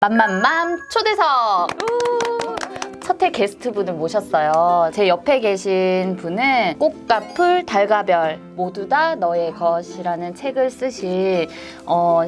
맘맘맘 초대석! 첫회 게스트분을 모셨어요. 제 옆에 계신 분은 꽃과 풀, 달과 별 모두 다 너의 것이라는 책을 쓰신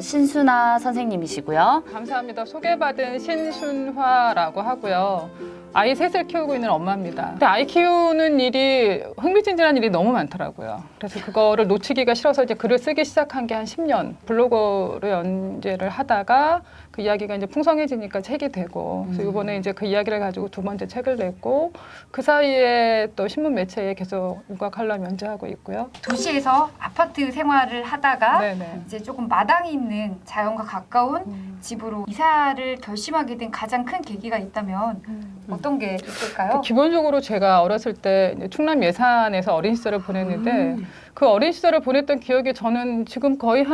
신순화 선생님이시고요. 감사합니다. 소개받은 신순화라고 하고요. 아이 셋을 키우고 있는 엄마입니다. 근데 아이 키우는 일이 흥미진진한 일이 너무 많더라고요. 그래서 그거를 놓치기가 싫어서 이제 글을 쓰기 시작한 게 한 10년. 블로그를 연재를 하다가 그 이야기가 이제 풍성해지니까 책이 되고, 그래서 이번에 이제 그 이야기를 가지고 두 번째 책을 냈고, 그 사이에 또 신문 매체에 계속 육아 칼럼 연재하고 있고요. 도시에서 아파트 생활을 하다가 네네. 이제 조금 마당이 있는 자연과 가까운 집으로 이사를 결심하게 된 가장 큰 계기가 있다면 어떤 게 있을까요? 기본적으로 제가 어렸을 때 이제 충남 예산에서 어린 시절을 보냈는데 그 어린 시절을 보냈던 기억이 저는 지금 거의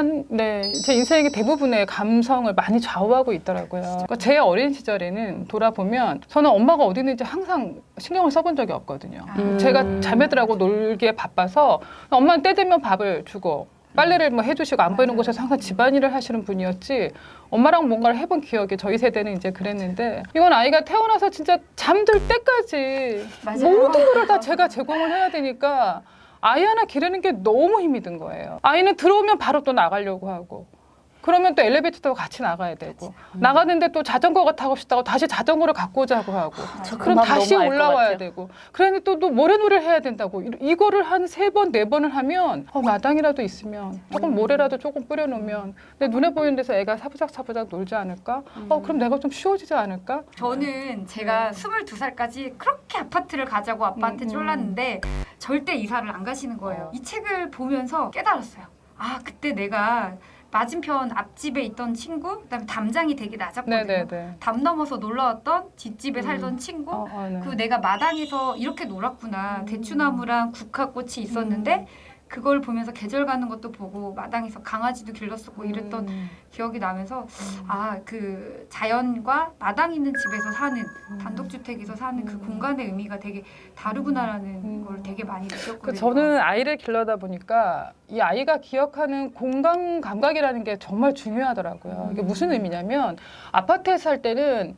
제 인생의 대부분의 감성을 많이 좌우하고 있더라고요. 그러니까 제 어린 시절에는 돌아보면 저는 엄마가 어디 있는지 항상 신경을 써본 적이 없거든요. 제가 자매들하고 놀기에 바빠서 엄마는 때 되면 밥을 주고 빨래를 뭐 해주시고 안 보이는 곳에서 항상 집안일을 하시는 분이었지 엄마랑 뭔가를 해본 기억이 저희 세대는 이제 그랬는데 이건 아이가 태어나서 진짜 잠들 때까지 맞아요. 모든 걸 다 제가 제공을 해야 되니까 아이 하나 기르는 게 너무 힘이 든 거예요. 아이는 들어오면 바로 또 나가려고 하고 그러면 또 엘리베이터 타고 같이 나가야 되고 나가는데 또 자전거가 타고 싶다고 다시 자전거를 갖고 오자고 하고 그럼 다시 올라와야 되고 그랬는데 또 모래놀이를 해야 된다고 이거를 한 3번, 4번을 하면 마당이라도 있으면 조금 모래라도 조금 뿌려놓으면 내 눈에 보이는 데서 애가 사부작사부작 놀지 않을까? 그럼 내가 좀 쉬워지지 않을까? 저는 제가 22살까지 그렇게 아파트를 가자고 아빠한테 쫄랐는데 절대 이사를 안 가시는 거예요. 이 책을 보면서 깨달았어요. 아, 그때 내가 맞은편 앞집에 있던 친구, 그다음에 담장이 되게 낮았거든요. 네네네. 담 넘어서 놀러왔던 뒷집에 살던 친구, 네. 그리고 내가 마당에서 이렇게 놀았구나. 대추나무랑 국화꽃이 있었는데 그걸 보면서 계절 가는 것도 보고 마당에서 강아지도 길렀었고 이랬던 기억이 나면서 그 자연과 마당 있는 집에서 사는 단독주택에서 사는 그 공간의 의미가 되게 다르구나라는 걸 되게 많이 느꼈거든요. 저는 아이를 길러다 보니까 이 아이가 기억하는 공간 감각이라는 게 정말 중요하더라고요. 이게 무슨 의미냐면 아파트에 살 때는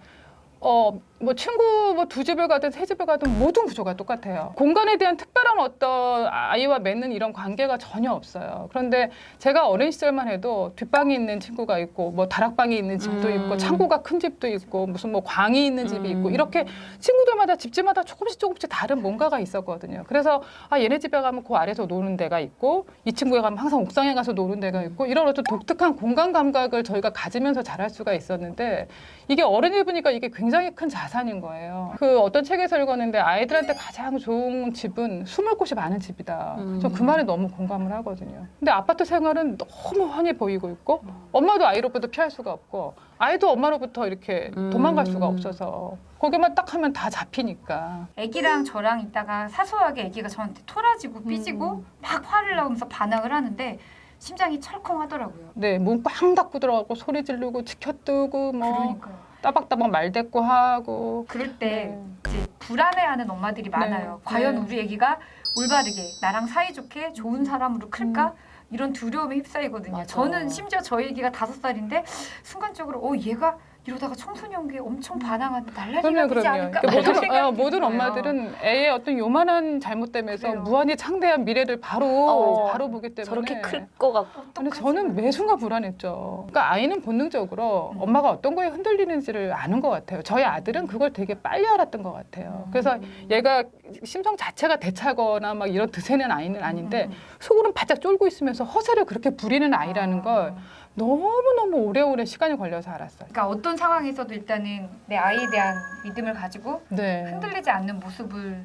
뭐 친구 뭐 2집을 가든 3집을 가든 모든 구조가 똑같아요. 공간에 대한 특별한 어떤 아이와 맺는 이런 관계가 전혀 없어요. 그런데 제가 어린 시절만 해도 뒷방에 있는 친구가 있고 뭐 다락방에 있는 집도 있고 창고가 큰 집도 있고 무슨 뭐 광이 있는 집이 있고 이렇게 친구들마다 집집마다 조금씩 다른 뭔가가 있었거든요. 그래서 얘네 집에 가면 그 아래서 노는 데가 있고 이 친구에 가면 항상 옥상에 가서 노는 데가 있고 이런 어떤 독특한 공간 감각을 저희가 가지면서 자랄 수가 있었는데 이게 어른이 보니까 이게 굉장히 큰 자산인 거예요. 그 어떤 책에서 읽었는데 아이들한테 가장 좋은 집은 숨을 곳이 많은 집이다. 저 그 말에 너무 공감을 하거든요. 근데 아파트 생활은 너무 훤히 보이고 있고 엄마도 아이로부터 피할 수가 없고 아이도 엄마로부터 이렇게 도망갈 수가 없어서 거기만 딱 하면 다 잡히니까. 애기랑 저랑 있다가 사소하게 애기가 저한테 토라지고 삐지고 막 화를 내면서 반항을 하는데 심장이 철컹하더라고요. 네, 문 꽝 닫고 들어가고 소리 지르고 치켜뜨고 뭐 그러니까요. 따박따박 말대꾸 하고 그럴 때 네. 이제 불안해하는 엄마들이 많아요. 과연 우리 애기가 올바르게 나랑 사이좋게 좋은 사람으로 클까? 이런 두려움에 휩싸이거든요. 맞아. 저는 심지어 저희 애기가 5살인데 순간적으로 얘가 이러다가 청소년기에 엄청 반항하는 날라리가 되지 않을까? 그러니까 모든 엄마들은 애의 어떤 요만한 잘못 때문에서 그래요. 무한히 창대한 미래를 바로 보기 때문에 저렇게 클 것 같고. 근데 저는 매 순간 불안했죠. 그러니까 아이는 본능적으로 엄마가 어떤 거에 흔들리는지를 아는 것 같아요. 저희 아들은 그걸 되게 빨리 알았던 것 같아요. 그래서 얘가 심성 자체가 대차거나 막 이런 드세는 아이는 아닌데 속으로는 바짝 쫄고 있으면서 허세를 그렇게 부리는 아이라는 걸 너무너무 오래오래 시간이 걸려서 알았어요. 그러니까 어떤 상황에서도 일단은 내 아이에 대한 믿음을 가지고 네. 흔들리지 않는 모습을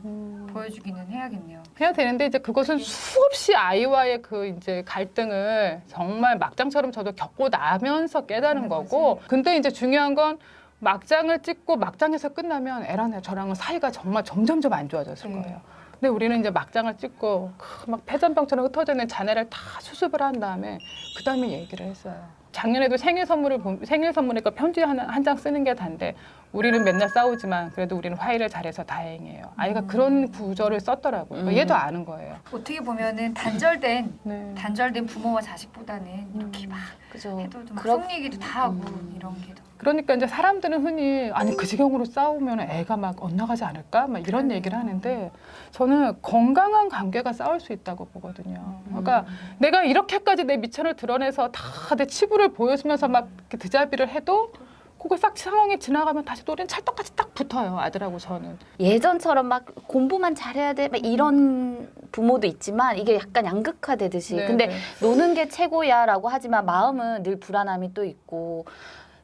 보여주기는 해야겠네요. 해야 되는데 이제 그것은 수없이 아이와의 그 이제 갈등을 정말 막장처럼 저도 겪고 나면서 깨달은 거고 근데 이제 중요한 건 막장을 찍고 막장에서 끝나면 애랑 저랑은 사이가 정말 점점점 안 좋아졌을 거예요. 근데 우리는 이제 막장을 찍고 막 폐전병처럼 흩어져 있는 자네를 다 수습을 한 다음에 그 다음에 얘기를 했어요. 작년에도 생일 선물이니까 편지 한 장 쓰는 게 단데 우리는 맨날 싸우지만 그래도 우리는 화해를 잘해서 다행이에요. 아이가 그런 구절을 썼더라고요. 그러니까 얘도 아는 거예요. 어떻게 보면은 단절된 네. 부모와 자식보다는 이렇게 막 그죠. 해도 좀 그렇- 속 얘기도 다 하고 이런 게 더. 그러니까 이제 사람들은 흔히 아니 그 지경으로 싸우면 애가 막 엇나가지 않을까? 막 이런 얘기를 하는데 저는 건강한 관계가 싸울 수 있다고 보거든요. 그러니까 내가 이렇게까지 내 미천을 드러내서 다 내 치부를 보여주면서 막 이렇게 드자비를 해도 그거 싹 상황이 지나가면 다시 노래는 찰떡같이 딱 붙어요. 아들하고 저는. 예전처럼 막 공부만 잘해야 돼 막 이런 부모도 있지만 이게 약간 양극화되듯이 네, 근데 네. 노는 게 최고야라고 하지만 마음은 늘 불안함이 또 있고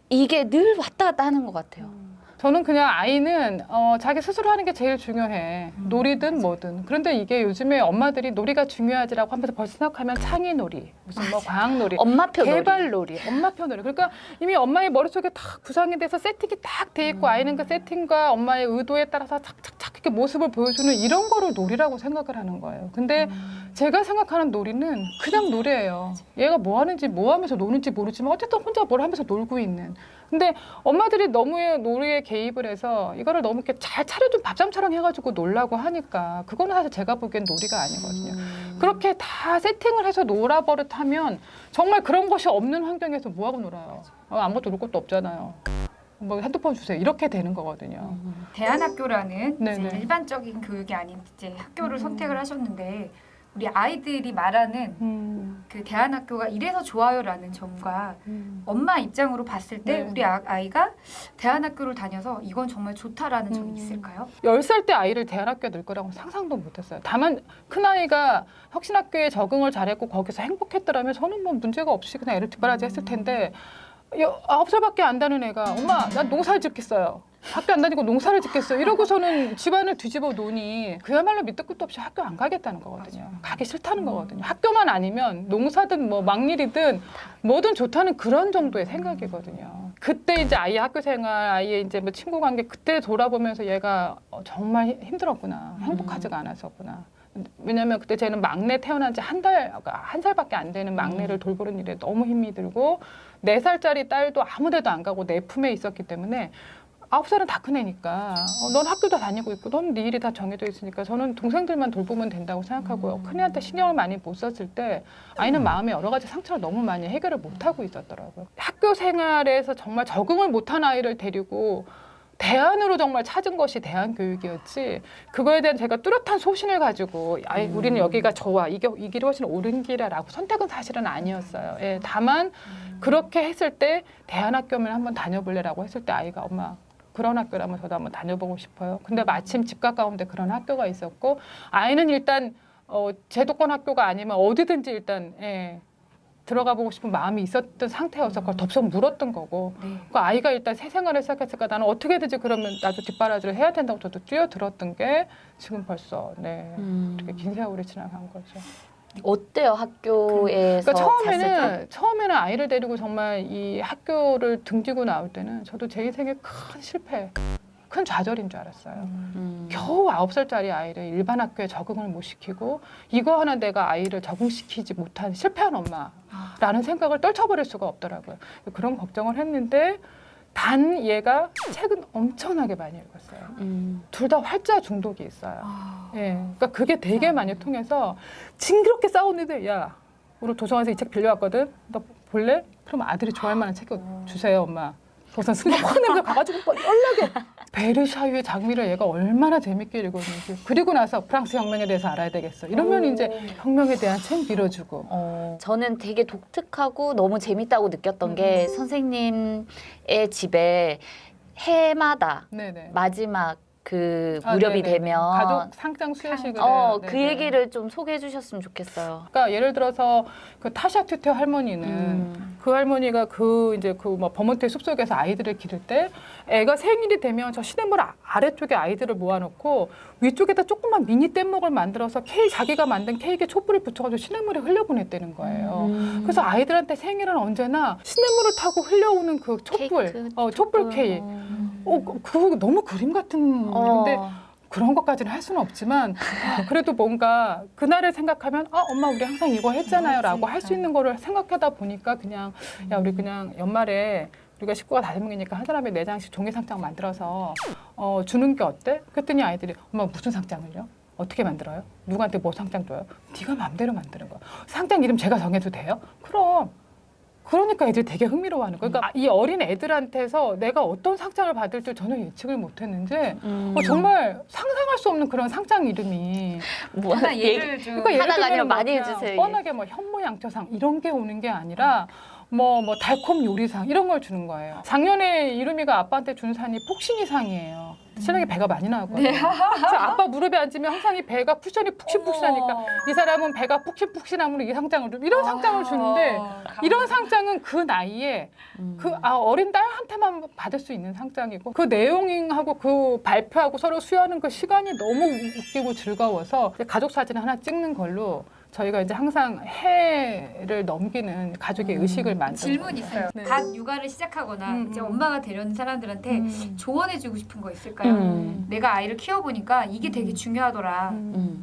이게 늘 왔다 갔다 하는 것 같아요. 저는 그냥 아이는 자기 스스로 하는 게 제일 중요해. 놀이든 뭐든. 그런데 이게 요즘에 엄마들이 놀이가 중요하지라고 하면서 벌써 생각하면 창의놀이, 무슨 뭐 과학놀이, 엄마표 놀이. 개발놀이, 엄마표 놀이. 그러니까 이미 엄마의 머릿속에 다 구상이 돼서 세팅이 딱 돼 있고 아이는 그 세팅과 엄마의 의도에 따라서 착착착 이렇게 모습을 보여주는 이런 거를 놀이라고 생각을 하는 거예요. 근데 제가 생각하는 놀이는 그냥 놀이예요. 얘가 뭐 하는지 뭐 하면서 노는지 모르지만 어쨌든 혼자 뭘 하면서 놀고 있는. 근데 엄마들이 너무 놀이에 개입을 해서 이거를 너무 이렇게 잘 차려준 밥상처럼 해가지고 놀라고 하니까 그거는 사실 제가 보기엔 놀이가 아니거든요. 그렇게 다 세팅을 해서 놀아버릇하면 정말 그런 것이 없는 환경에서 뭐하고 놀아요. 아무것도 놀 것도 없잖아요. 뭐 핸드폰 주세요. 이렇게 되는 거거든요. 대안학교라는 네네. 이제 일반적인 교육이 아닌 이제 학교를 선택을 하셨는데 우리 아이들이 말하는 그 대안학교가 이래서 좋아요라는 점과 엄마 입장으로 봤을 때 네. 우리 아이가 대안학교를 다녀서 이건 정말 좋다라는 점이 있을까요? 10살 때 아이를 대안학교에 넣을 거라고 상상도 못했어요. 다만 큰아이가 혁신학교에 적응을 잘했고 거기서 행복했더라면 저는 뭐 문제가 없이 그냥 애를 뒷바라지 했을 텐데 9살밖에 안 되는 애가 엄마 난 농사를 짓겠어요. 학교 안 다니고 농사를 짓겠어요. 이러고서는 집안을 뒤집어 놓으니 그야말로 밑도 끝도 없이 학교 안 가겠다는 거거든요. 가기 싫다는 거거든요. 학교만 아니면 농사든 뭐 막일이든 뭐든 좋다는 그런 정도의 생각이거든요. 그때 이제 아이의 학교 생활, 아이의 이제 뭐 친구 관계 그때 돌아보면서 얘가 정말 힘들었구나. 행복하지가 않았었구나. 왜냐면 그때 쟤는 막내 태어난 지 한 살밖에 안 되는 막내를 돌보는 일에 너무 힘이 들고 4살짜리 딸도 아무 데도 안 가고 내 품에 있었기 때문에 9살은 다 큰 애니까 넌 학교도 다니고 있고 넌 네 일이 다 정해져 있으니까 저는 동생들만 돌보면 된다고 생각하고요. 큰애한테 신경을 많이 못 썼을 때 아이는 마음에 여러 가지 상처를 너무 많이 해결을 못하고 있었더라고요. 학교 생활에서 정말 적응을 못한 아이를 데리고 대안으로 정말 찾은 것이 대안교육이었지 그거에 대한 제가 뚜렷한 소신을 가지고 아이 우리는 여기가 좋아 이 길이 훨씬 옳은 길이라고 선택은 사실은 아니었어요. 예, 다만 그렇게 했을 때 대안학교면 한번 다녀볼래라고 했을 때 아이가 엄마 그런 학교라면 저도 한번 다녀보고 싶어요. 근데 마침 집 가까운데 그런 학교가 있었고 아이는 일단 제도권 학교가 아니면 어디든지 일단 들어가 보고 싶은 마음이 있었던 상태여서 그걸 덥석 물었던 거고 네. 그 아이가 일단 새 생활을 시작했으니까 나는 어떻게든지 그러면 나도 뒷바라지를 해야 된다고 저도 뛰어들었던 게 지금 벌써 이렇게 긴 세월이 지나간 거죠. 어때요 학교에서 그러니까 처음에는 아이를 데리고 정말 이 학교를 등지고 나올 때는 저도 제 인생의 큰 실패, 큰 좌절인 줄 알았어요. 겨우 9살짜리 아이를 일반 학교에 적응을 못 시키고 이거 하나 내가 아이를 적응시키지 못한 실패한 엄마라는 생각을 떨쳐버릴 수가 없더라고요. 그런 걱정을 했는데 단 얘가 책은 엄청나게 많이 읽었어요. 둘 다 활자 중독이 있어요. 예, 그러니까 그게 되게 많이 통해서 징그럽게 싸웠는데 야, 우리 도서관에서 이 책 빌려왔거든. 너 볼래? 그럼 아들이 좋아할 만한 책 주세요, 엄마. 그래서 순간 확 내면서 가가지고 연락해. 베르샤유의 장미를 얘가 얼마나 재밌게 읽었는지. 그리고 나서 프랑스 혁명에 대해서 알아야 되겠어. 이러면 이제 혁명에 대한 책 밀어주고. 저는 되게 독특하고 너무 재밌다고 느꼈던 게 선생님의 집에 해마다 네네. 마지막 그 무렵이 네네네. 되면 가족 상장 수여식을 해요. 그 네네. 얘기를 좀 소개해 주셨으면 좋겠어요. 그러니까 예를 들어서 그 타샤 튜테 할머니는 그 할머니가 이제 뭐 버몬트의 숲속에서 아이들을 기를 때 애가 생일이 되면 저 시냇물 아래쪽에 아이들을 모아놓고 위쪽에다 조그만 미니 뗏목을 만들어서 자기가 만든 케이크에 촛불을 붙여가지고 시냇물에 흘려보냈다는 거예요. 그래서 아이들한테 생일은 언제나 시냇물을 타고 흘려오는 그 촛불, 케이크, 촛불 케이크. 그거 너무 그림 같은 근데 그런 것까지는 할 수는 없지만 그래도 뭔가 그날을 생각하면 엄마 우리 항상 이거 했잖아요 라고 할 수 있는 거를 생각하다 보니까 그냥 야 우리 그냥 연말에 우리가 식구가 5명이니까 한 사람이 4장씩 종이 상장 만들어서 주는 게 어때? 그랬더니 아이들이 엄마 무슨 상장을요? 어떻게 만들어요? 누구한테 뭐 상장 줘요? 네가 마음대로 만드는 거야. 상장 이름 제가 정해도 돼요? 그럼. 그러니까 애들이 되게 흥미로워하는 거예요. 그러니까 이 어린 애들한테서 내가 어떤 상장을 받을지 전혀 예측을 못했는지 정말 상상할 수 없는 그런 상장 이름이 뭐 하나 예를 좀 그러니까 예를 하나가 아니라 들면 많이 그냥 해주세요. 뻔하게 뭐 현모양처상 이런 게 오는 게 아니라 뭐 달콤 요리상 이런 걸 주는 거예요. 작년에 이름이가 아빠한테 준 상이 폭신이상이에요. 신랑이 배가 많이 나왔거든요. 그래서 아빠 무릎에 앉으면 항상 이 배가 쿠션이 푹신푹신하니까 이 사람은 배가 푹신푹신하면 이 상장을 좀 이런 상장을 주는데 이런 상장은 그 나이에 어린 딸한테만 받을 수 있는 상장이고 그 내용하고 그 발표하고 서로 수여하는 그 시간이 너무 웃기고 즐거워서 가족 사진 하나 찍는 걸로 저희가 이제 항상 해를 넘기는 가족의 의식을 만드는 질문 있어요. 네. 갓 육아를 시작하거나 이제 엄마가 되려는 사람들한테 조언해주고 싶은 거 있을까요? 내가 아이를 키워보니까 이게 되게 중요하더라.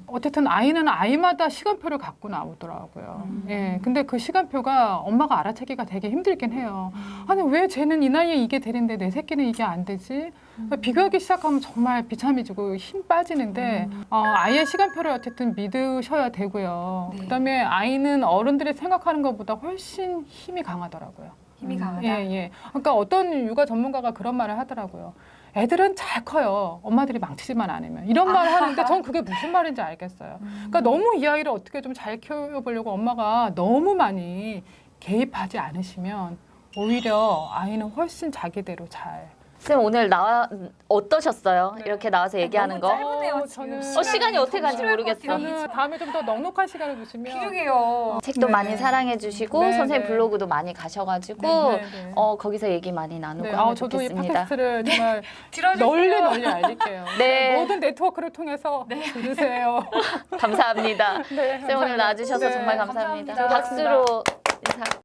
어쨌든 아이는 아이마다 시간표를 갖고 나오더라고요. 예, 근데 그 시간표가 엄마가 알아채기가 되게 힘들긴 해요. 아니 왜 쟤는 이 나이에 이게 되는데 내 새끼는 이게 안 되지? 비교하기 시작하면 정말 비참해지고 힘 빠지는데 아이의 시간표를 어쨌든 믿으셔야 되고요. 네. 그다음에 아이는 어른들이 생각하는 것보다 훨씬 힘이 강하더라고요. 힘이 강하다. 예, 예. 그러니까 어떤 육아 전문가가 그런 말을 하더라고요. 애들은 잘 커요. 엄마들이 망치지만 않으면. 이런 말을 하는데 전 그게 무슨 말인지 알겠어요. 그러니까 너무 이 아이를 어떻게 좀 잘 키워보려고 엄마가 너무 많이 개입하지 않으시면 오히려 아이는 훨씬 자기대로 잘. 쌤 오늘 어떠셨어요? 이렇게 나와서 얘기하는 거? 짧으네요, 지금. 시간이 어떻게 가는지 모르겠어. 저는 다음에 좀 더 넉넉한 시간을 주시면. 필요해요. 책도 네. 많이 사랑해 주시고 네, 선생님 네. 블로그도 많이 가셔가지고 네, 네, 네. 거기서 얘기 많이 나누고 네, 하면 저도 이 좋겠습니다. 팟캐스트를 정말 들어주세요. 널리 알릴게요. 네. 모든 네트워크를 통해서 들으세요. 감사합니다. 네, 쌤 오늘 나와주셔서 네, 정말 감사합니다. 감사합니다. 박수로 인사.